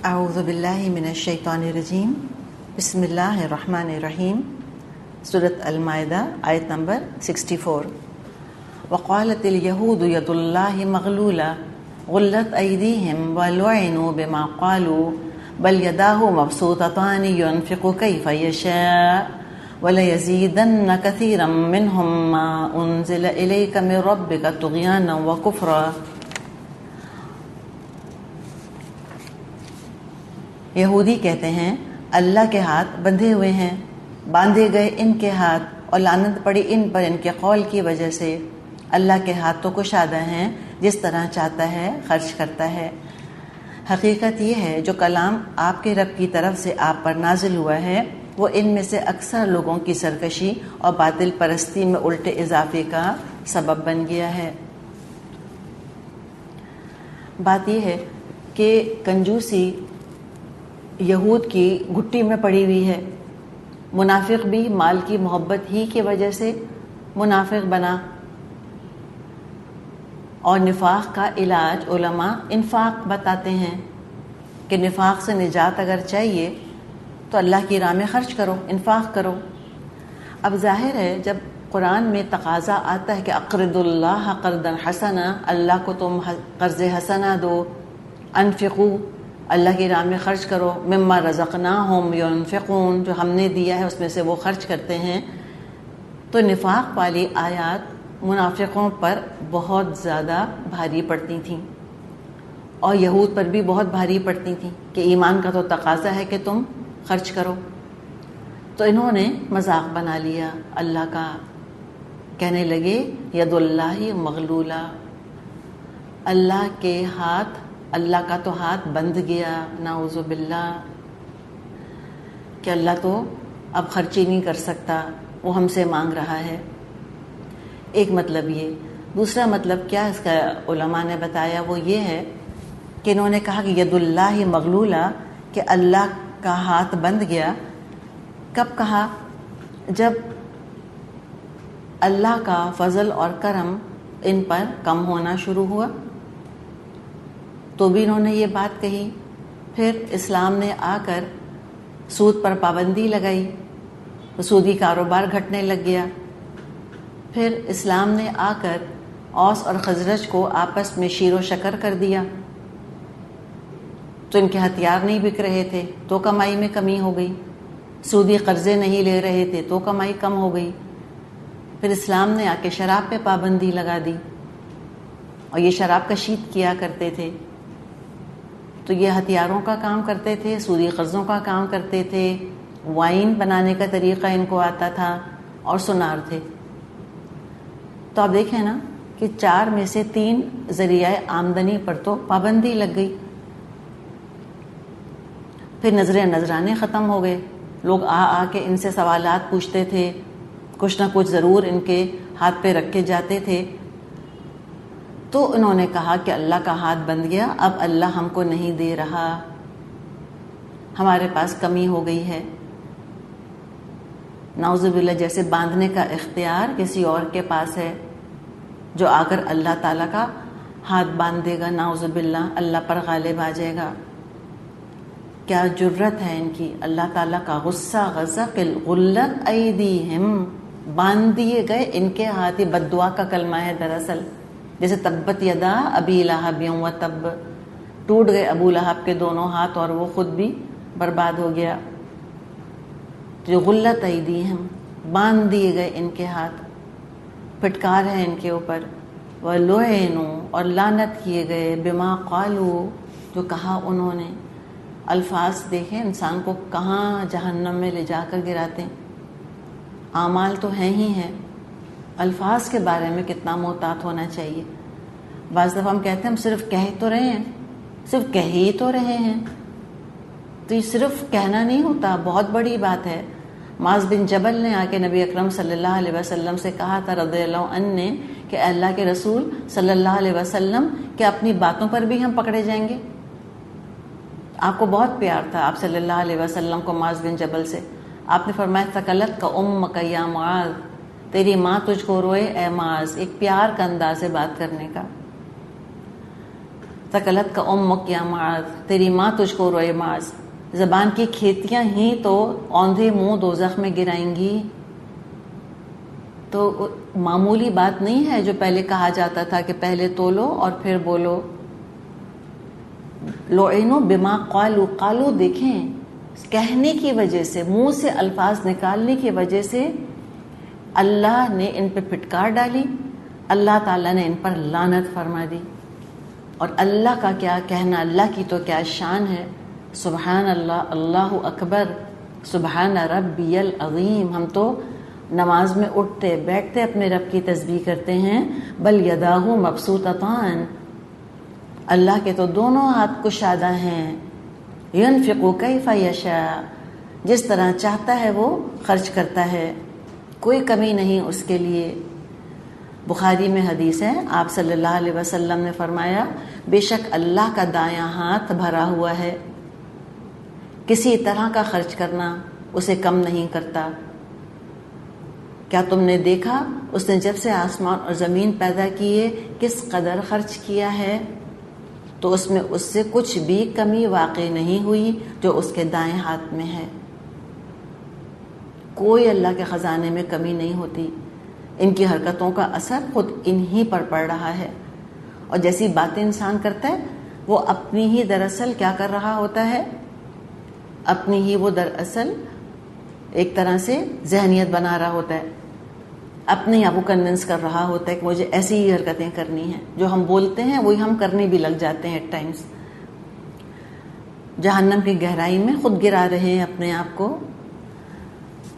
اعوذ باللہ من الشیطان الرجیم بسم اللہ الرحمن الرحیم. سورۃ المائدہ آیت نمبر 64. وقالت الیہود ید اللہ مغلولہ غلت ایدیہم ولعنوا بما قالوا بل یداہ مبسوطتان ینفق کیف یشاء ولیزیدن کثیرا منہم ما انزل الیک من ربک طغیانا وکفرا. یہودی کہتے ہیں اللہ کے ہاتھ بندھے ہوئے ہیں، باندھے گئے ان کے ہاتھ اور لعنت پڑی ان پر ان کے قول کی وجہ سے. اللہ کے ہاتھ تو کشادہ ہیں، جس طرح چاہتا ہے خرچ کرتا ہے. حقیقت یہ ہے جو کلام آپ کے رب کی طرف سے آپ پر نازل ہوا ہے وہ ان میں سے اکثر لوگوں کی سرکشی اور باطل پرستی میں الٹے اضافے کا سبب بن گیا ہے. بات یہ ہے کہ کنجوسی یہود کی گھٹی میں پڑی ہوئی ہے. منافق بھی مال کی محبت ہی کی وجہ سے منافق بنا، اور نفاق کا علاج علماء انفاق بتاتے ہیں کہ نفاق سے نجات اگر چاہیے تو اللہ کی راہ میں خرچ کرو، انفاق کرو. اب ظاہر ہے جب قرآن میں تقاضا آتا ہے کہ اقرض اللہ قرضا حسنا، اللہ کو تم قرض حسنہ دو، انفقو، اللہ کی راہ میں خرچ کرو، مما رزقناہم ینفقون، جو ہم نے دیا ہے اس میں سے وہ خرچ کرتے ہیں. تو نفاق والی آیات منافقوں پر بہت زیادہ بھاری پڑتی تھیں اور یہود پر بھی بہت بھاری پڑتی تھیں کہ ایمان کا تو تقاضا ہے کہ تم خرچ کرو. تو انہوں نے مذاق بنا لیا اللہ کا، کہنے لگے ید اللہ مغلولہ، اللہ کے ہاتھ، اللہ کا تو ہاتھ بندھ گیا، نعوذ باللہ، کہ اللہ تو اب خرچی نہیں کر سکتا، وہ ہم سے مانگ رہا ہے. ایک مطلب یہ. دوسرا مطلب کیا اس کا علماء نے بتایا وہ یہ ہے کہ انہوں نے کہا کہ ید اللہ مغلولہ، کہ اللہ کا ہاتھ بندھ گیا. کب کہا؟ جب اللہ کا فضل اور کرم ان پر کم ہونا شروع ہوا تو بھی انہوں نے یہ بات کہی. پھر اسلام نے آ کر سود پر پابندی لگائی تو سودی کاروبار گھٹنے لگ گیا. پھر اسلام نے آ کر اوس اور خزرج کو آپس میں شیر و شکر کر دیا تو ان کے ہتھیار نہیں بک رہے تھے تو کمائی میں کمی ہو گئی، سودی قرضے نہیں لے رہے تھے تو کمائی کم ہو گئی. پھر اسلام نے آ کے شراب پہ پابندی لگا دی اور یہ شراب کشید کیا کرتے تھے تو یہ ہتھیاروں کا کام کرتے تھے، سودی قرضوں کا کام کرتے تھے، وائن بنانے کا طریقہ ان کو آتا تھا اور سنار تھے. تو آپ دیکھیں نا کہ 4 میں سے 3 ذریعہ آمدنی پر تو پابندی لگ گئی. پھر نظر نذرانے ختم ہو گئے، لوگ آ کے ان سے سوالات پوچھتے تھے، کچھ نہ کچھ ضرور ان کے ہاتھ پہ رکھے جاتے تھے. تو انہوں نے کہا کہ اللہ کا ہاتھ بندھ گیا، اب اللہ ہم کو نہیں دے رہا، ہمارے پاس کمی ہو گئی ہے. نعوذ باللہ، جیسے باندھنے کا اختیار کسی اور کے پاس ہے جو آ کر اللہ تعالیٰ کا ہاتھ باندھ دے گا، نعوذ باللہ اللہ پر غالب آ جائے گا. کیا جرت ہے ان کی. اللہ تعالیٰ کا غصہ غضب، غلت ایدیہم، باندھ دیے گئے ان کے ہاتھ. یہ بد دعا کا کلمہ ہے دراصل، جیسے تبت یدا ابی لہب و تب، ٹوٹ گئے ابو لہب کے دونوں ہاتھ اور وہ خود بھی برباد ہو گیا. جو غلت ایدیہم، باندھ دیے گئے ان کے ہاتھ، پھٹکار ہے ان کے اوپر. وَلُعِنُوا، اور لعنت کیے گئے، بما قالوا، جو کہا انہوں نے. الفاظ دیکھیں انسان کو کہاں جہنم میں لے جا کر گراتے ہیں. اعمال تو ہیں ہی ہیں، الفاظ کے بارے میں کتنا محتاط ہونا چاہیے. بعض دفعہ ہم کہتے ہیں ہم صرف کہہ تو رہے ہیں، صرف کہہ ہی تو رہے ہیں. تو یہ صرف کہنا نہیں ہوتا، بہت بڑی بات ہے. معاذ بن جبل نے آ کے نبی اکرم صلی اللہ علیہ وسلم سے کہا تھا رضی اللہ عنہ نے کہ اللہ کے رسول صلی اللہ علیہ وسلم کہ اپنی باتوں پر بھی ہم پکڑے جائیں گے. آپ کو بہت پیار تھا آپ صلی اللہ علیہ وسلم کو معاذ بن جبل سے. آپ نے فرمایا ثقلت کا امک یا معاذ، تیری ماں تجھ کو روئے اے معاذ. ایک پیار کا انداز ہے بات کرنے کا. تکلت کا امک یا معاذ، تیری ماں تجھ کو روئے معاذ. زبان کی کھیتیاں ہی تو اوندھے منہ دوزخ میں گرائیں گی. تو معمولی بات نہیں ہے جو پہلے کہا جاتا تھا کہ پہلے تولو اور پھر بولو. لعنوا بما قالوا، قالوا دیکھیں کہنے کی وجہ سے، منہ سے الفاظ نکالنے کی وجہ سے اللہ نے ان پہ پھٹکار ڈالی، اللہ تعالیٰ نے ان پر لعنت فرما دی. اور اللہ کا کیا کہنا، اللہ کی تو کیا شان ہے. سبحان اللہ، اللہ اکبر، سبحان ربی العظیم. ہم تو نماز میں اٹھتے بیٹھتے اپنے رب کی تسبیح کرتے ہیں. بل یداہ مبسوطتان، اللہ کے تو دونوں ہاتھ کشادہ ہیں. ينفق کیف یشاء، جس طرح چاہتا ہے وہ خرچ کرتا ہے، کوئی کمی نہیں اس کے لیے. بخاری میں حدیث ہے، آپ صلی اللہ علیہ وسلم نے فرمایا بے شک اللہ کا دایاں ہاتھ بھرا ہوا ہے، کسی طرح کا خرچ کرنا اسے کم نہیں کرتا. کیا تم نے دیکھا اس نے جب سے آسمان اور زمین پیدا کیے کس قدر خرچ کیا ہے؟ تو اس میں اس سے کچھ بھی کمی واقع نہیں ہوئی جو اس کے دائیں ہاتھ میں ہے. کوئی اللہ کے خزانے میں کمی نہیں ہوتی. ان کی حرکتوں کا اثر خود انہی پر پڑ رہا ہے. اور جیسی باتیں انسان کرتا ہے وہ اپنی ہی دراصل کیا کر رہا ہوتا ہے، اپنی ہی وہ دراصل ایک طرح سے ذہنیت بنا رہا ہوتا ہے، اپنے آپ کو کنونس کر رہا ہوتا ہے کہ مجھے ایسی ہی حرکتیں کرنی ہیں. جو ہم بولتے ہیں وہی ہم کرنے بھی لگ جاتے ہیں ایٹ ٹائمز. جہنم کی گہرائی میں خود گرا رہے ہیں اپنے آپ کو.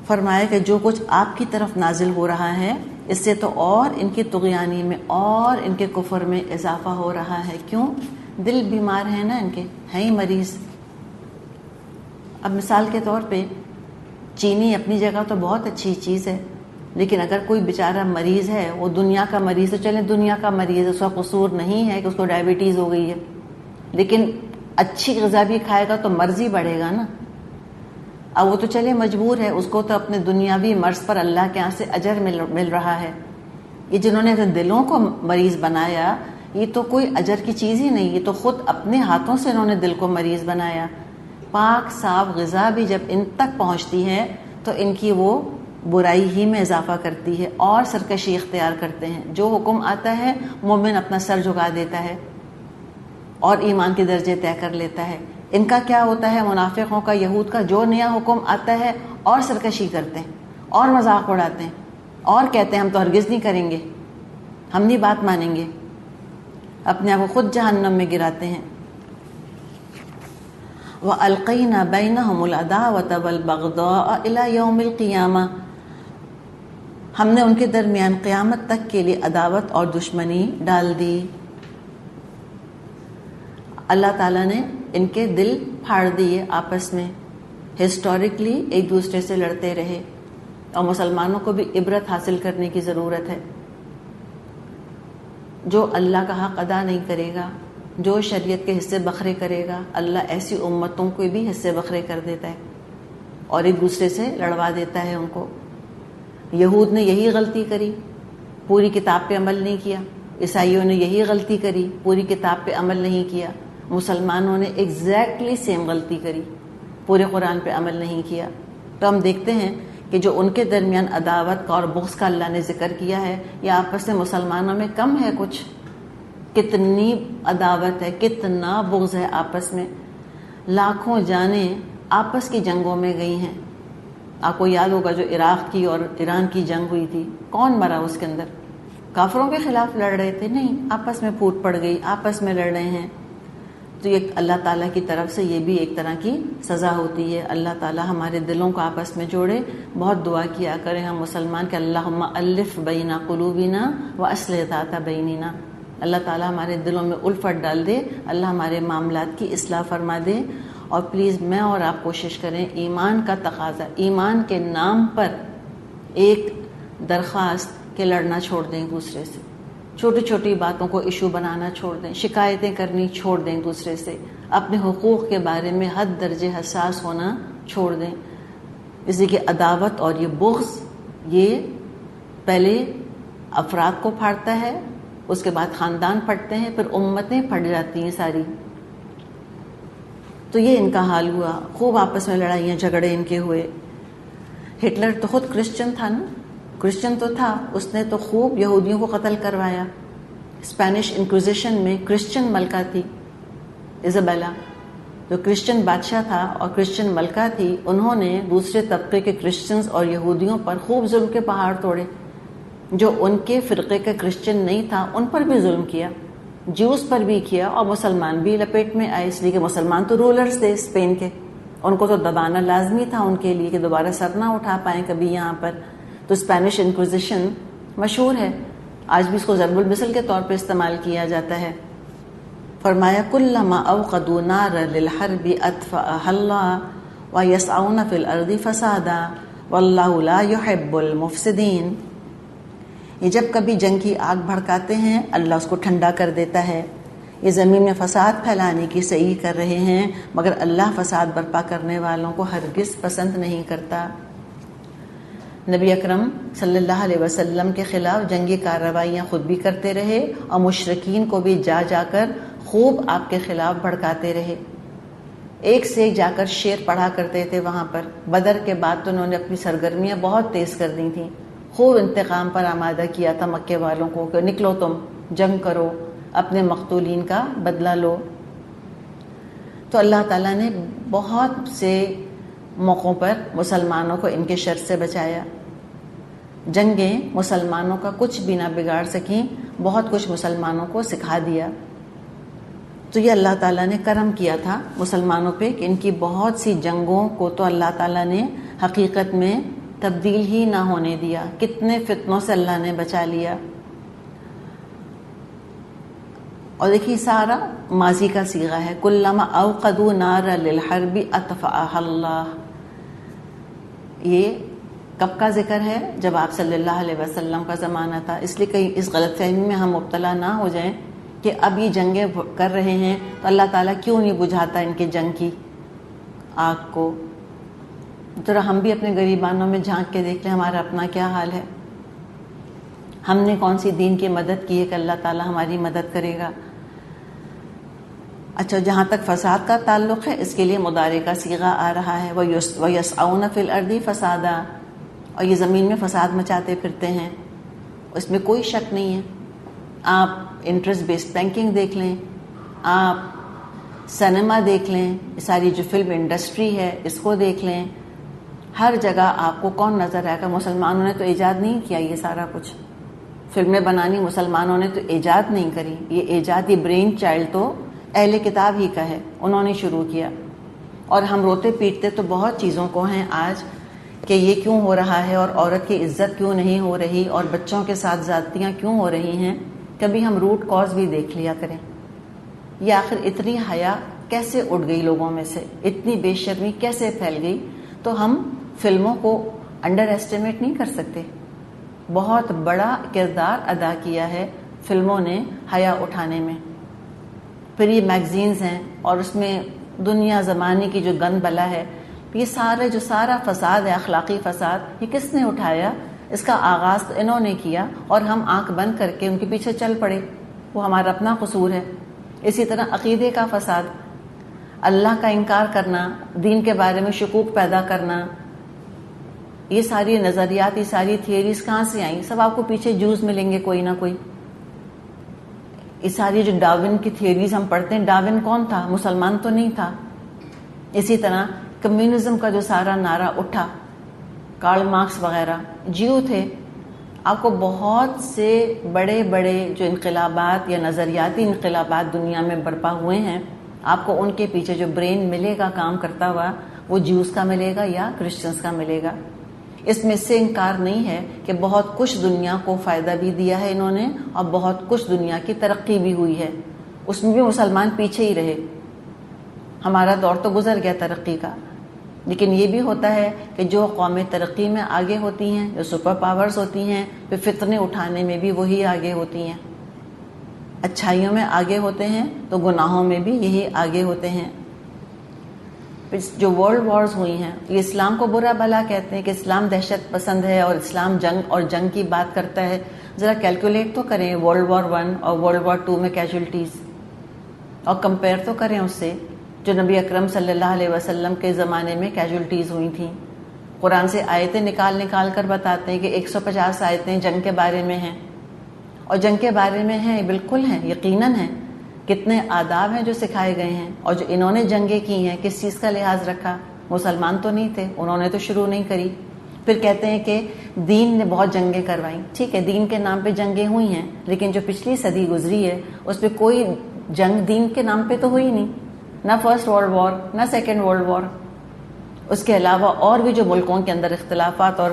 فرمایا کہ جو کچھ آپ کی طرف نازل ہو رہا ہے اس سے تو اور ان کی طغیانی میں اور ان کے کفر میں اضافہ ہو رہا ہے. کیوں؟ دل بیمار ہے نا ان کے، ہیں ہی مریض. اب مثال کے طور پہ چینی اپنی جگہ تو بہت اچھی چیز ہے، لیکن اگر کوئی بیچارہ مریض ہے، وہ دنیا کا مریض ہے، چلیں دنیا کا مریض ہے، اس کا قصور نہیں ہے کہ اس کو ڈائبٹیز ہو گئی ہے، لیکن اچھی غذا بھی کھائے گا تو مرض ہی بڑھے گا نا. اب وہ تو چلے مجبور ہے، اس کو تو اپنے دنیاوی مرض پر اللہ کے یہاں سے اجر مل رہا ہے. یہ جنہوں نے دلوں کو مریض بنایا یہ تو کوئی اجر کی چیز ہی نہیں، یہ تو خود اپنے ہاتھوں سے انہوں نے دل کو مریض بنایا. پاک صاف غذا بھی جب ان تک پہنچتی ہے تو ان کی وہ برائی ہی میں اضافہ کرتی ہے اور سرکشی اختیار کرتے ہیں. جو حکم آتا ہے مومن اپنا سر جھکا دیتا ہے اور ایمان کے درجے طے کر لیتا ہے. ان کا کیا ہوتا ہے منافقوں کا، یہود کا، جو نیا حکم آتا ہے اور سرکشی کرتے ہیں اور مذاق اڑاتے ہیں اور کہتے ہیں ہم تو ہرگز نہیں کریں گے، ہم نہیں بات مانیں گے، اپنے آپ کو خود جہنم میں گراتے ہیں. وَأَلْقَيْنَا بَيْنَهُمُ الْعَدَاوَةَ وَالْبَغْضَاءَ إِلَى يَوْمِ الْقِيَامَةِ، ہم نے ان کے درمیان قیامت تک کے لیے عداوت اور دشمنی ڈال دی. اللہ تعالیٰ نے ان کے دل پھاڑ دیے آپس میں، ہسٹوریکلی ایک دوسرے سے لڑتے رہے. اور مسلمانوں کو بھی عبرت حاصل کرنے کی ضرورت ہے. جو اللہ کا حق ادا نہیں کرے گا، جو شریعت کے حصے بکھرے کرے گا، اللہ ایسی امتوں کو بھی حصے بکھرے کر دیتا ہے اور ایک دوسرے سے لڑوا دیتا ہے ان کو. یہود نے یہی غلطی کری، پوری کتاب پہ عمل نہیں کیا. عیسائیوں نے یہی غلطی کری، پوری کتاب پہ عمل نہیں کیا. مسلمانوں نے ایگزیکٹلی سیم غلطی کری، پورے قرآن پہ عمل نہیں کیا. تو ہم دیکھتے ہیں کہ جو ان کے درمیان عداوت کا اور بغض کا اللہ نے ذکر کیا ہے، یہ آپس میں مسلمانوں میں کم ہے کچھ. کتنی عداوت ہے، کتنا بغض ہے آپس میں. لاکھوں جانیں آپس کی جنگوں میں گئی ہیں. آپ کو یاد ہوگا جو عراق کی اور ایران کی جنگ ہوئی تھی، کون مرا اس کے اندر؟ کافروں کے خلاف لڑ رہے تھے؟ نہیں، آپس میں پھوٹ پڑ گئی، آپس میں لڑ رہے ہیں. تو یہ اللہ تعالیٰ کی طرف سے یہ بھی ایک طرح کی سزا ہوتی ہے. اللہ تعالیٰ ہمارے دلوں کو آپس میں جوڑے. بہت دعا کیا کریں ہم مسلمان کہ اللہم الف بین قلوبنا واصلح ذات بیننا. اللہ تعالیٰ ہمارے دلوں میں الفت ڈال دے، اللہ ہمارے معاملات کی اصلاح فرما دے. اور پلیز میں اور آپ کوشش کریں، ایمان کا تقاضا، ایمان کے نام پر ایک درخواست کہ لڑنا چھوڑ دیں ایک دوسرے سے. چھوٹی چھوٹی باتوں کو ایشو بنانا چھوڑ دیں، شکایتیں کرنی چھوڑ دیں ایک دوسرے سے. اپنے حقوق کے بارے میں حد درجے حساس ہونا چھوڑ دیں. اس لیے کہ عداوت اور یہ بغض یہ پہلے افراد کو پھاڑتا ہے، اس کے بعد خاندان پھٹتے ہیں، پھر امتیں پھٹ جاتی ہیں ساری. تو یہ ان کا حال ہوا. خوب آپس میں لڑائیاں جھگڑے ان کے ہوئے. ہٹلر تو خود کرسچن تھا نا، کرسچن تو تھا، اس نے تو خوب یہودیوں کو قتل کروایا. اسپینش انکوزیشن میں کرسچن ملکہ تھی ایزابیلا، جو کرسچن بادشاہ تھا اور کرسچن ملکہ تھی، انہوں نے دوسرے طبقے کے کرسچنز اور یہودیوں پر خوب ظلم کے پہاڑ توڑے. جو ان کے فرقے کا کرسچن نہیں تھا ان پر بھی ظلم کیا، جوز پر بھی کیا، اور مسلمان بھی لپیٹ میں آئے، اس لیے کہ مسلمان تو رولرز تھے اسپین کے، ان کو تو دبانا لازمی تھا ان کے لیے کہ دوبارہ سر نہ اٹھا پائیں کبھی یہاں پر. تو اسپینش انکوزیشن مشہور ہے، آج بھی اس کو ضرب المثل کے طور پہ استعمال کیا جاتا ہے. فرمایا کلما اوقدوا نارا للحرب اطفأها اللہ ویسعون فی الارض فسادا واللہ لا يحب المفسدین. یہ جب کبھی جنگ کی آگ بھڑکاتے ہیں اللہ اس کو ٹھنڈا کر دیتا ہے. یہ زمین میں فساد پھیلانے کی صحیح کر رہے ہیں، مگر اللہ فساد برپا کرنے والوں کو ہرگز پسند نہیں کرتا. نبی اکرم صلی اللہ علیہ وسلم کے خلاف جنگی کارروائیاں خود بھی کرتے رہے اور مشرکین کو بھی جا جا کر خوب آپ کے خلاف بھڑکاتے رہے. ایک سے ایک جا کر شعر پڑھا کرتے تھے وہاں پر. بدر کے بعد تو انہوں نے اپنی سرگرمیاں بہت تیز کر دی تھیں، خوب انتقام پر آمادہ کیا تھا مکے والوں کو کہ نکلو تم جنگ کرو، اپنے مقتولین کا بدلہ لو. تو اللہ تعالیٰ نے بہت سے موقعوں پر مسلمانوں کو ان کے شر سے بچایا. جنگیں مسلمانوں کا کچھ بھی نہ بگاڑ سکیں، بہت کچھ مسلمانوں کو سکھا دیا. تو یہ اللہ تعالیٰ نے کرم کیا تھا مسلمانوں پہ کہ ان کی بہت سی جنگوں کو تو اللہ تعالیٰ نے حقیقت میں تبدیل ہی نہ ہونے دیا. کتنے فتنوں سے اللہ نے بچا لیا. اور دیکھیے سارا ماضی کا صیغہ ہے، کلما اوقدوا نارا للحرب اطفأها اللہ. یہ کب کا ذکر ہے؟ جب آپ صلی اللہ علیہ وسلم کا زمانہ تھا. اس لیے کہیں اس غلط فہمی میں ہم مبتلا نہ ہو جائیں کہ اب یہ جنگیں کر رہے ہیں تو اللہ تعالیٰ کیوں نہیں بجھاتا ان کے جنگ کی آگ کو. ذرا ہم بھی اپنے غریبانوں میں جھانک کے دیکھ لیں ہمارا اپنا کیا حال ہے. ہم نے کون سی دین کی مدد کی ہے کہ اللہ تعالیٰ ہماری مدد کرے گا. اچھا، جہاں تک فساد کا تعلق ہے اس کے لیے مضارع کا صیغہ آ رہا ہے، وَيَسْعَوْنَ فِي الْأَرْضِ فَسَادًا، اور یہ زمین میں فساد مچاتے پھرتے ہیں، اس میں کوئی شک نہیں ہے. آپ انٹرسٹ بیسڈ بینکنگ دیکھ لیں، آپ سنیما دیکھ لیں، ساری جو فلم انڈسٹری ہے اس کو دیکھ لیں، ہر جگہ آپ کو کون نظر آئے گا؟ مسلمانوں نے تو ایجاد نہیں کیا یہ سارا کچھ. فلمیں بنانی مسلمانوں نے تو ایجاد نہیں کری، یہ ایجاد، یہ برین چائلڈ تو اہل کتاب ہی کا ہے، انہوں نے شروع کیا. اور ہم روتے پیٹتے تو بہت چیزوں کو ہیں آج کہ یہ کیوں ہو رہا ہے اور عورت کی عزت کیوں نہیں ہو رہی اور بچوں کے ساتھ زیادتیاں کیوں ہو رہی ہیں. کبھی ہم روٹ کاز بھی دیکھ لیا کریں. یہ آخر اتنی حیا کیسے اٹھ گئی لوگوں میں سے، اتنی بے شرمی کیسے پھیل گئی؟ تو ہم فلموں کو انڈر ایسٹیمیٹ نہیں کر سکتے. بہت بڑا کردار ادا کیا ہے فلموں نے حیا اٹھانے میں. پھر یہ میگزینز ہیں اور اس میں دنیا زمانے کی جو گند بلا ہے، یہ سارا فساد ہے، اخلاقی فساد، یہ کس نے اٹھایا؟ اس کا آغاز تو انہوں نے کیا اور ہم آنکھ بند کر کے ان کے پیچھے چل پڑے. وہ ہمارا اپنا قصور ہے. اسی طرح عقیدے کا فساد، اللہ کا انکار کرنا، دین کے بارے میں شکوک پیدا کرنا، یہ ساری نظریات، یہ ساری تھیوریز کہاں سے آئیں؟ سب آپ کو پیچھے جوز ملیں گے کوئی نہ کوئی. یہ ساری جو ڈاروین کی تھیوریز ہم پڑھتے ہیں، ڈاروین کون تھا؟ مسلمان تو نہیں تھا. اسی طرح کمیونزم کا جو سارا نعرہ اٹھا، کارل مارکس وغیرہ جیو تھے. آپ کو بہت سے بڑے بڑے جو انقلابات یا نظریاتی انقلابات دنیا میں برپا ہوئے ہیں، آپ کو ان کے پیچھے جو برین ملے گا کام کرتا ہوا، وہ جیوز کا ملے گا یا کرسچنس کا ملے گا. اس میں سے انکار نہیں ہے کہ بہت کچھ دنیا کو فائدہ بھی دیا ہے انہوں نے اور بہت کچھ دنیا کی ترقی بھی ہوئی ہے. اس میں بھی مسلمان پیچھے ہی رہے. ہمارا دور تو گزر گیا ترقی کا. لیکن یہ بھی ہوتا ہے کہ جو قومیں ترقی میں آگے ہوتی ہیں، جو سپر پاورز ہوتی ہیں، پھر فتنے اٹھانے میں بھی وہی آگے ہوتی ہیں. اچھائیوں میں آگے ہوتے ہیں تو گناہوں میں بھی یہی آگے ہوتے ہیں. جو ورلڈ وارز ہوئی ہیں، یہ اسلام کو برا بھلا کہتے ہیں کہ اسلام دہشت پسند ہے اور اسلام جنگ کی بات کرتا ہے. ذرا کیلکولیٹ تو کریں ورلڈ وار 1 اور ورلڈ وار 2 میں کیجولٹیز، اور کمپیئر تو کریں اس سے جو نبی اکرم صلی اللہ علیہ وسلم کے زمانے میں کیجولٹیز ہوئی تھیں. قرآن سے آیتیں نکال کر بتاتے ہیں کہ 150 آیتیں جنگ کے بارے میں ہیں، اور جنگ کے بارے میں ہیں، بالکل ہیں، یقیناً ہیں. کتنے آداب ہیں جو سکھائے گئے ہیں، اور جو انہوں نے جنگیں کی ہیں کس چیز کا لحاظ رکھا؟ مسلمان تو نہیں تھے، انہوں نے تو شروع نہیں کری. پھر کہتے ہیں کہ دین نے بہت جنگیں کروائیں. ٹھیک ہے، دین کے نام پہ جنگیں ہوئی ہیں، لیکن جو پچھلی صدی گزری ہے اس پہ کوئی جنگ دین کے نام پہ تو ہوئی نہیں، نہ فرسٹ ورلڈ وار نہ سیکنڈ ورلڈ وار. اس کے علاوہ اور بھی جو ملکوں کے اندر اختلافات اور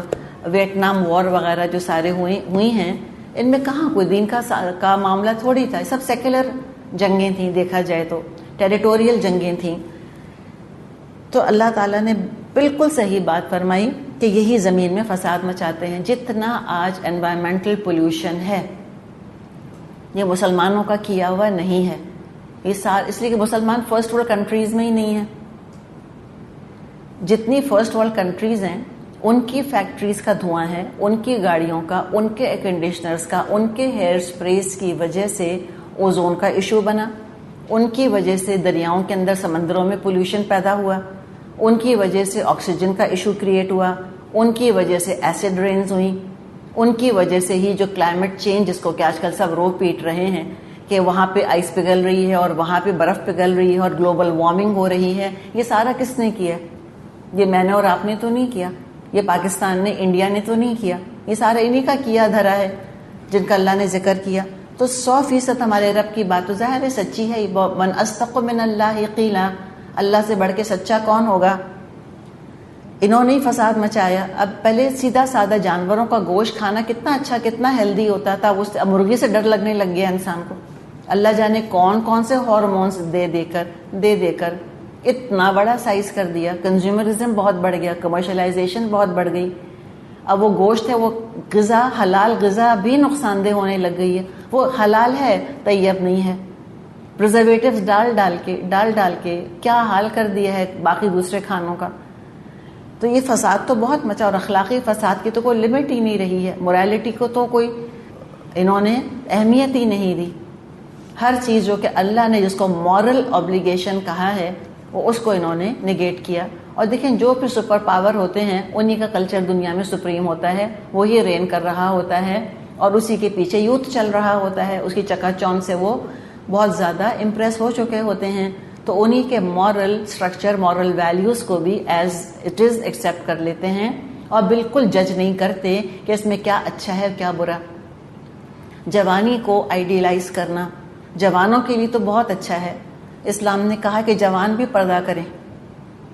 ویتنام وار وغیرہ جو سارے ہوئی ہیں، ان میں کہاں کوئی دین کا معاملہ تھوڑی تھا. سب سیکولر جنگیں تھیں، دیکھا جائے تو ٹیریٹوریل جنگیں تھیں. تو اللہ تعالیٰ نے بالکل صحیح بات فرمائی کہ یہی زمین میں فساد مچاتے ہیں. جتنا آج انوائرمنٹل پولوشن ہے یہ مسلمانوں کا کیا ہوا نہیں ہے. یہ اس لیے کہ مسلمان فرسٹ ورلڈ کنٹریز میں ہی نہیں ہیں. جتنی فرسٹ ورلڈ کنٹریز ہیں ان کی فیکٹریز کا دھواں ہے، ان کی گاڑیوں کا، ان کے ایئر کنڈیشنرز کا، ان کے ہیئر سپریز کی وجہ سے اوزون کا ایشو بنا، ان کی وجہ سے دریاؤں کے اندر سمندروں میں پولوشن پیدا ہوا، ان کی وجہ سے آکسیجن کا ایشو کریٹ ہوا، ان کی وجہ سے ایسڈ رینز ہوئیں، ان کی وجہ سے ہی جو کلائمیٹ چینج جس کو کہ آج کل سب رو پیٹ رہے ہیں کہ وہاں پہ آئس پگھل رہی ہے اور وہاں پہ برف پگھل رہی ہے اور گلوبل وارمنگ ہو رہی ہے، یہ سارا کس نے کیا؟ یہ میں نے اور آپ نے تو نہیں کیا، یہ پاکستان نے، انڈیا نے تو نہیں کیا، یہ سارا انہی کا کیا دھرا ہے جن کا اللہ نے ذکر کیا. تو 100% ہمارے رب کی بات تو ظاہر ہے سچی ہے. من اصدق من اللہ قیلا، اللہ سے بڑھ کے سچا کون ہوگا؟ انہوں نے ہی فساد مچایا. اب پہلے سیدھا سادہ جانوروں کا گوشت کھانا کتنا اچھا، کتنا ہیلدی ہوتا تھا، وہ مرغی سے ڈر لگنے لگ گیا انسان کو. اللہ جانے کون کون سے ہارمونز دے کر اتنا بڑا سائز کر دیا. کنزیومرزم بہت بڑھ گیا، کمرشلائزیشن بہت بڑھ گئی. اب وہ گوشت ہے، وہ غذا، حلال غذا بھی نقصان دہ ہونے لگ گئی ہے. وہ حلال ہے، طیب نہیں ہے. پرزرویٹیوز ڈال کے کیا حال کر دیا ہے باقی دوسرے کھانوں کا. تو یہ فساد تو بہت مچا، اور اخلاقی فساد کی تو کوئی لمٹ ہی نہیں رہی ہے. morality کو تو کوئی انہوں نے اہمیت ہی نہیں دی. ہر چیز جو کہ اللہ نے جس کو مورل obligation کہا ہے وہ اس کو انہوں نے نگیٹ کیا. اور دیکھیں جو پھر سپر پاور ہوتے ہیں انہی کا کلچر دنیا میں سپریم ہوتا ہے، وہی رین کر رہا ہوتا ہے، اور اسی کے پیچھے یوتھ چل رہا ہوتا ہے. اس کی چکا چوند سے وہ بہت زیادہ امپریس ہو چکے ہوتے ہیں. تو انہی کے مورل سٹرکچر، مورل ویلیوز کو بھی ایز اٹ از ایکسیپٹ کر لیتے ہیں، اور بالکل جج نہیں کرتے کہ اس میں کیا اچھا ہے کیا برا. جوانی کو آئیڈیلائز کرنا جوانوں کے لیے تو بہت اچھا ہے. اسلام نے کہا کہ جوان بھی پردہ کریں،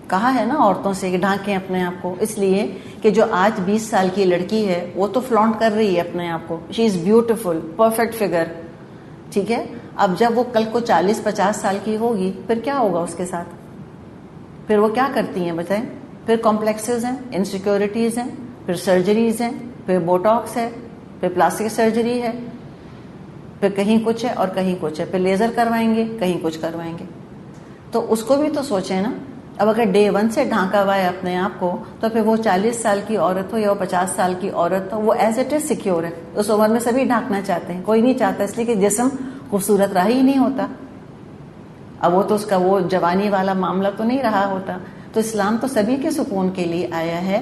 کہا ہے نا عورتوں سے کہ ڈھانکیں اپنے آپ کو. اس لیے کہ جو آج 20 سال کی لڑکی ہے وہ تو فلانٹ کر رہی ہے اپنے آپ کو، شی از بیوٹیفل، پرفیکٹ فگر. ٹھیک ہے، اب جب وہ کل کو 40-50 سال کی ہوگی پھر کیا ہوگا اس کے ساتھ؟ پھر وہ کیا کرتی ہیں بتائیں؟ پھر کمپلیکسز ہیں، انسیکیورٹیز ہیں، پھر سرجریز ہیں، پھر بوٹاکس ہے، پھر پلاسٹک سرجری ہے، پھر کہیں کچھ ہے اور کہیں کچھ ہے، پھر لیزر کروائیں گے، کہیں کچھ کروائیں گے. تو اس کو بھی تو سوچیں نا. اب اگر ڈے 1 سے ڈھانکا ہوا ہے اپنے آپ کو، تو پھر وہ 40 سال کی عورت ہو یا وہ 50 سال کی عورت ہو، وہ ایز اٹ از سیکیور ہے. اس عمر میں سبھی ڈھانکنا چاہتے ہیں، کوئی نہیں چاہتا، اس لیے کہ جسم خوبصورت رہا ہی نہیں ہوتا. اب وہ تو اس کا وہ جوانی والا معاملہ تو نہیں رہا ہوتا. تو اسلام تو سبھی کے سکون کے لیے آیا ہے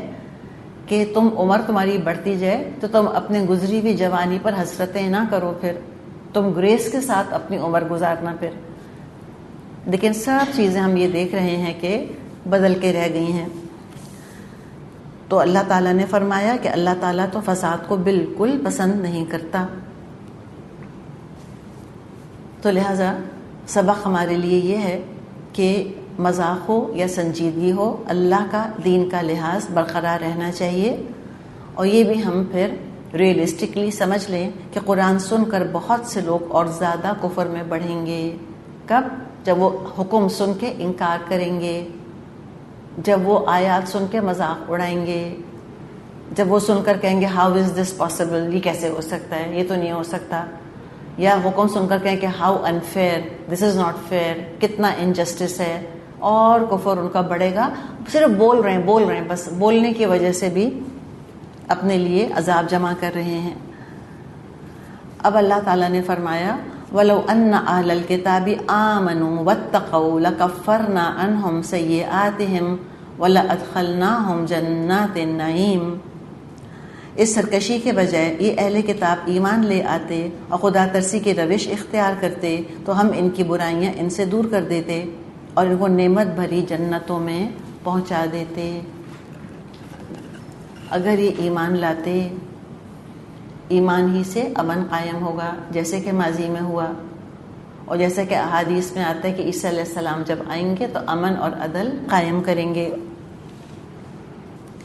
کہ تم عمر تمہاری بڑھتی جائے تو تم اپنے گزری ہوئی جوانی پر حسرتیں نہ کرو، پھر تم گریس کے ساتھ اپنی عمر گزارنا. پھر لیکن سب چیزیں ہم یہ دیکھ رہے ہیں کہ بدل کے رہ گئی ہیں. تو اللہ تعالیٰ نے فرمایا کہ اللہ تعالیٰ تو فساد کو بالکل پسند نہیں کرتا. تو لہٰذا سبق ہمارے لیے یہ ہے کہ مذاق ہو یا سنجیدگی ہو، اللہ کا، دین کا لحاظ برقرار رہنا چاہیے. اور یہ بھی ہم پھر ریئلسٹکلی سمجھ لیں کہ قرآن سن کر بہت سے لوگ اور زیادہ کفر میں بڑھیں گے. کب؟ جب وہ حکم سن کے انکار کریں گے، جب وہ آیات سن کے مذاق اڑائیں گے، جب وہ سن کر کہیں گے ہاؤ از دس پاسبل، یہ کیسے ہو سکتا ہے، یہ تو نہیں ہو سکتا. یا حکم سن کر کہیں کہ how unfair, this is not fair, کتنا انجسٹس ہے. اور کفر ان کا بڑھے گا. صرف بول رہے ہیں, بس بولنے کی وجہ سے بھی اپنے لیے عذاب جمع کر رہے ہیں. اب اللہ تعالیٰ نے فرمایا وَلَوْ أَنَّ أَهْلَ الْكِتَابِ آمَنُوا وَاتَّقَوْا لَكَفَّرْنَا عَنْهُمْ سَيِّئَاتِهِمْ وَلَأَدْخَلْنَاهُمْ جَنَّاتِ النَّعِيمِ. اس سرکشی کے بجائے یہ اہل کتاب ایمان لے آتے اور خدا ترسی کی روش اختیار کرتے تو ہم ان کی برائیاں ان سے دور کر دیتے اور ان کو نعمت بھری جنتوں میں پہنچا دیتے. اگر یہ ایمان لاتے, ایمان ہی سے امن قائم ہوگا, جیسے کہ ماضی میں ہوا اور جیسا کہ احادیث میں آتا ہے کہ عیسیٰ علیہ السلام جب آئیں گے تو امن اور عدل قائم کریں گے.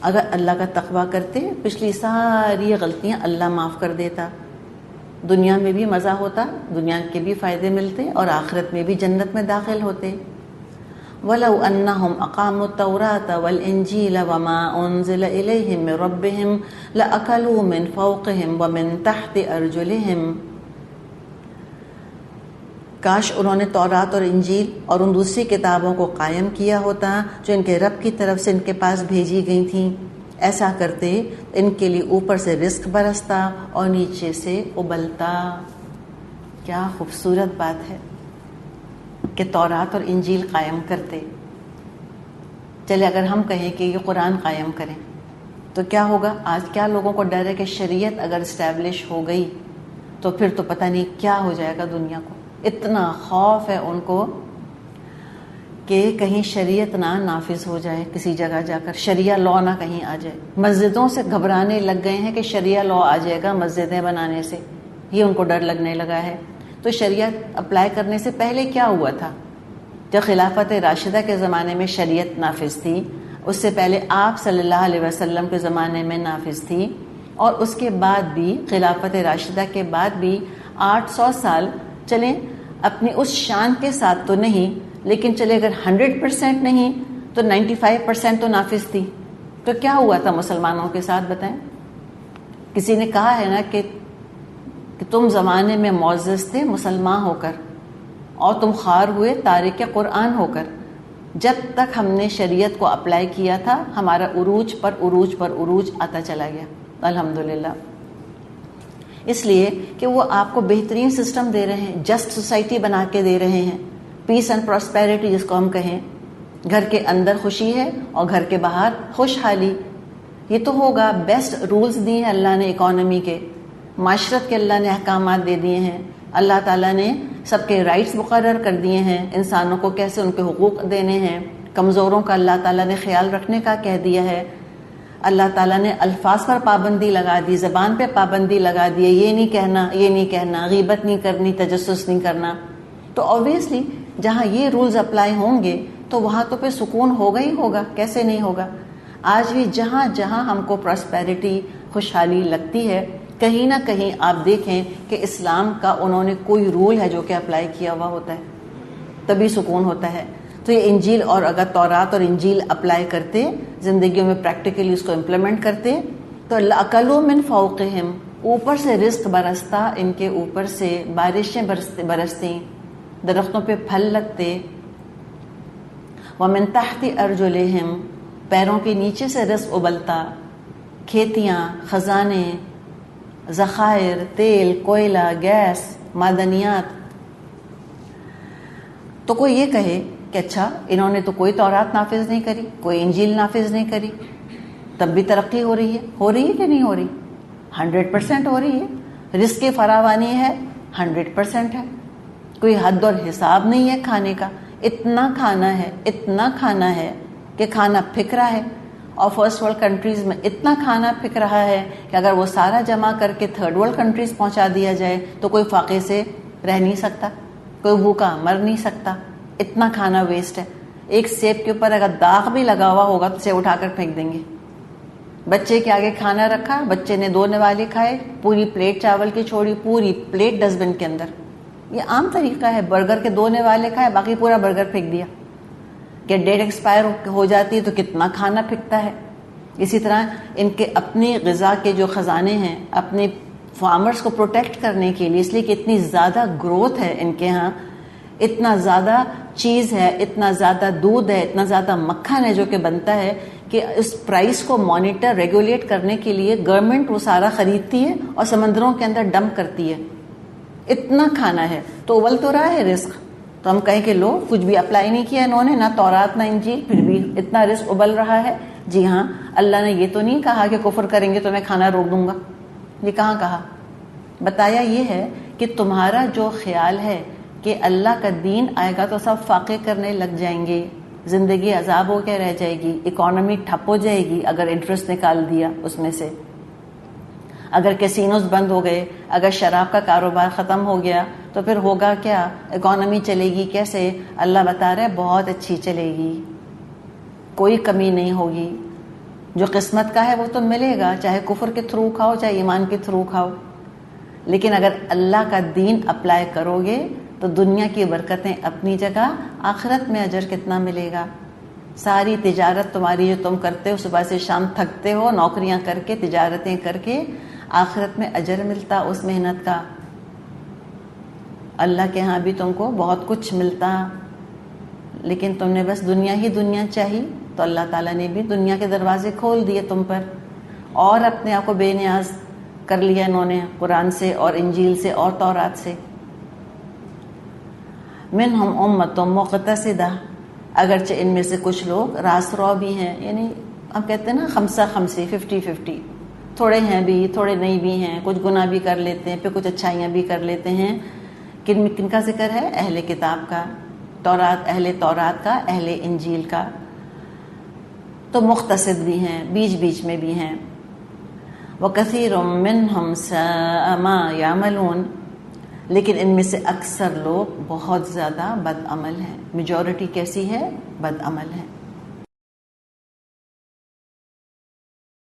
اگر اللہ کا تقویٰ کرتے پچھلی ساری غلطیاں اللہ معاف کر دیتا, دنیا میں بھی مزہ ہوتا, دنیا کے بھی فائدے ملتے اور آخرت میں بھی جنت میں داخل ہوتے. وَلَوْ أَنَّهُمْ أَقَامُوا التَّوْرَاةَ وَالْإِنْجِيلَ وَمَا أُنزِلَ إِلَيْهِمْ مِنْ رَبِّهِمْ لَأَكَلُوا مِنْ فَوْقِهِمْ وَمِنْ تَحْتِ أَرْجُلِهِمْ. کاش انہوں نے تورات اور انجیل اور ان دوسری کتابوں کو قائم کیا ہوتا جو ان کے رب کی طرف سے ان کے پاس بھیجی گئی تھیں. ایسا کرتے ان کے لیے اوپر سے رزق برستا اور نیچے سے ابلتا. کیا خوبصورت بات ہے کہ تورات اور انجیل قائم کرتے. چلے اگر ہم کہیں کہ یہ قرآن قائم کریں تو کیا ہوگا؟ آج کیا لوگوں کو ڈر ہے کہ شریعت اگر اسٹیبلش ہو گئی تو پھر تو پتہ نہیں کیا ہو جائے گا دنیا کو. اتنا خوف ہے ان کو کہ کہیں شریعت نہ نافذ ہو جائے, کسی جگہ جا کر شریعہ لا نہ کہیں آ جائے. مسجدوں سے گھبرانے لگ گئے ہیں کہ شریعہ لا آ جائے گا مسجدیں بنانے سے, یہ ان کو ڈر لگنے لگا ہے. تو شریعت اپلائی کرنے سے پہلے کیا ہوا تھا؟ جب خلافت راشدہ کے زمانے میں شریعت نافذ تھی, اس سے پہلے آپ صلی اللہ علیہ وسلم کے زمانے میں نافذ تھی, اور اس کے بعد بھی خلافت راشدہ کے بعد بھی 800 سال چلیں اپنی اس شان کے ساتھ تو نہیں, لیکن چلے اگر 100% نہیں تو 95% تو نافذ تھی. تو کیا ہوا تھا مسلمانوں کے ساتھ بتائیں؟ کسی نے کہا ہے نا کہ تم زمانے میں معزز تھے مسلمان ہو کر اور تم خوار ہوئے تارک قرآن ہو کر. جب تک ہم نے شریعت کو اپلائی کیا تھا ہمارا عروج پر عروج پر عروج آتا چلا گیا الحمدللہ. اس لیے کہ وہ آپ کو بہترین سسٹم دے رہے ہیں, جسٹ سوسائٹی بنا کے دے رہے ہیں, پیس اینڈ پراسپیرٹی جس کو ہم کہیں. گھر کے اندر خوشی ہے اور گھر کے باہر خوشحالی. یہ تو ہوگا. بیسٹ رولز دیے ہیں اللہ نے اکانومی کے, معاشرت کے اللہ نے احکامات دے دیے ہیں, اللہ تعالیٰ نے سب کے رائٹس مقرر کر دیے ہیں, انسانوں کو کیسے ان کے حقوق دینے ہیں, کمزوروں کا اللہ تعالیٰ نے خیال رکھنے کا کہہ دیا ہے. اللہ تعالیٰ نے الفاظ پر پابندی لگا دی, زبان پہ پابندی لگا دی, یہ نہیں کہنا, غیبت نہیں کرنی, تجسس نہیں کرنا. تو آبویسلی جہاں یہ رولز اپلائی ہوں گے تو وہاں تو پھر سکون ہوگا ہی ہوگا, کیسے نہیں ہوگا. آج بھی جہاں جہاں ہم کو پراسپیرٹی خوشحالی لگتی ہے, کہیں نہ کہیں آپ دیکھیں کہ اسلام کا انہوں نے کوئی رول ہے جو کہ اپلائی کیا ہوا ہوتا ہے, تبھی سکون ہوتا ہے. تو یہ انجیل اور اگر تورات اور انجیل اپلائی کرتے, زندگیوں میں پریکٹیکلی اس کو امپلیمنٹ کرتے تو لَأَكَلُوا مِنْ فَوْقِهِمْ, اوپر سے رزق برستا, ان کے اوپر سے بارشیں برستی, درختوں پہ پھل لگتے. وَمِنْ تَحْتِ أَرْجُلِهِمْ, پیروں کے نیچے سے رزق ابلتا, کھیتیاں, خزانے, ذخائر, تیل, کوئلہ, گیس, معدنیات. تو کوئی یہ کہے کہ اچھا انہوں نے تو کوئی تورات نافذ نہیں کری, کوئی انجیل نافذ نہیں کری, تب بھی ترقی ہو رہی ہے کہ نہیں ہو رہی؟ 100% ہو رہی ہے. رزق کی فراوانی ہے 100% ہے, کوئی حد اور حساب نہیں ہے کھانے کا. اتنا کھانا ہے کہ کھانا پھک رہا ہے, اور فرسٹ ورلڈ کنٹریز میں اتنا کھانا پھک رہا ہے کہ اگر وہ سارا جمع کر کے تھرڈ ورلڈ کنٹریز پہنچا دیا جائے تو کوئی فاقے سے رہ نہیں سکتا, کوئی بھوکا مر نہیں سکتا. اتنا کھانا ویسٹ ہے. ایک سیب کے اوپر اگر داغ بھی لگا ہوا ہوگا تو سیب اٹھا کر پھینک دیں گے. بچے کے آگے کھانا رکھا, بچے نے 2 نوالے کھائے, پوری پلیٹ چاول کی چھوڑی, پوری پلیٹ ڈسٹ بن کے اندر. یہ عام طریقہ ہے. برگر کے 2 نوالے کھائے, باقی پورا برگر پھینک دیا. کہ ڈیٹ ایکسپائر ہو جاتی ہے تو کتنا کھانا پھکتا ہے. اسی طرح ان کے اپنی غذا کے جو خزانے ہیں, اپنے فارمرز کو پروٹیکٹ کرنے کے لیے, اس لیے کہ اتنی زیادہ گروتھ ہے ان کے ہاں, اتنا زیادہ چیز ہے، اتنا زیادہ دودھ ہے، اتنا زیادہ مکھن ہے جو کہ بنتا ہے کہ اس پرائس کو مانیٹر ریگولیٹ کرنے کے لیے گورنمنٹ وہ سارا خریدتی ہے اور سمندروں کے اندر ڈمپ کرتی ہے. اتنا کھانا ہے تو ابل تو رہا ہے رزق. تو ہم کہیں کہ لو کچھ بھی اپلائی نہیں کیا انہوں نے، نہ تورات نہ انجیل، پھر بھی اتنا رزق ابل رہا ہے. جی ہاں، اللہ نے یہ تو نہیں کہا کہ کفر کریں گے تو میں کھانا روک دوں گا. یہ کہاں کہا؟ بتایا یہ ہے کہ تمہارا جو خیال ہے کہ اللہ کا دین آئے گا تو سب فاقے کرنے لگ جائیں گے، زندگی عذاب ہو کے رہ جائے گی، اکانومی ٹھپ ہو جائے گی اگر انٹرسٹ نکال دیا اس میں سے، اگر کیسینوز بند ہو گئے، اگر شراب کا کاروبار ختم ہو گیا تو پھر ہوگا کیا؟ اکانومی چلے گی کیسے؟ اللہ بتا رہا ہے بہت اچھی چلے گی، کوئی کمی نہیں ہوگی. جو قسمت کا ہے وہ تو ملے گا، چاہے کفر کے تھرو کھاؤ چاہے ایمان کے تھرو کھاؤ. لیکن اگر اللہ کا دین اپلائی کرو گے تو دنیا کی برکتیں اپنی جگہ، آخرت میں اجر کتنا ملے گا. ساری تجارت تمہاری جو تم کرتے ہو، صبح سے شام تھکتے ہو نوکریاں کر کے، تجارتیں کر کے، آخرت میں اجر ملتا اس محنت کا. اللہ کے ہاں بھی تم کو بہت کچھ ملتا، لیکن تم نے بس دنیا ہی دنیا چاہی تو اللہ تعالیٰ نے بھی دنیا کے دروازے کھول دیے تم پر، اور اپنے آپ کو بے نیاز کر لیا انہوں نے قرآن سے اور انجیل سے اور تورات سے. منہم امۃ مقتصدہ، اگرچہ ان میں سے کچھ لوگ راست رو بھی ہیں، یعنی ہم کہتے ہیں نا 50-50، 50-50، تھوڑے ہیں بھی تھوڑے نہیں بھی ہیں، کچھ گناہ بھی کر لیتے ہیں پھر کچھ اچھائیاں بھی کر لیتے ہیں. کن کا ذکر ہے؟ اہل کتاب کا، تورات، اہل تورات کا، اہل انجیل کا. تو مقتصد بھی ہیں، بیچ بیچ میں بھی ہیں. وَكَثِيرٌ مِّنْهُمْ سَاءَ مَا يَعْمَلُونَ، لیکن ان میں سے اکثر لوگ بہت زیادہ بد عمل ہیں. میجورٹی کیسی ہے؟ بد عمل ہے.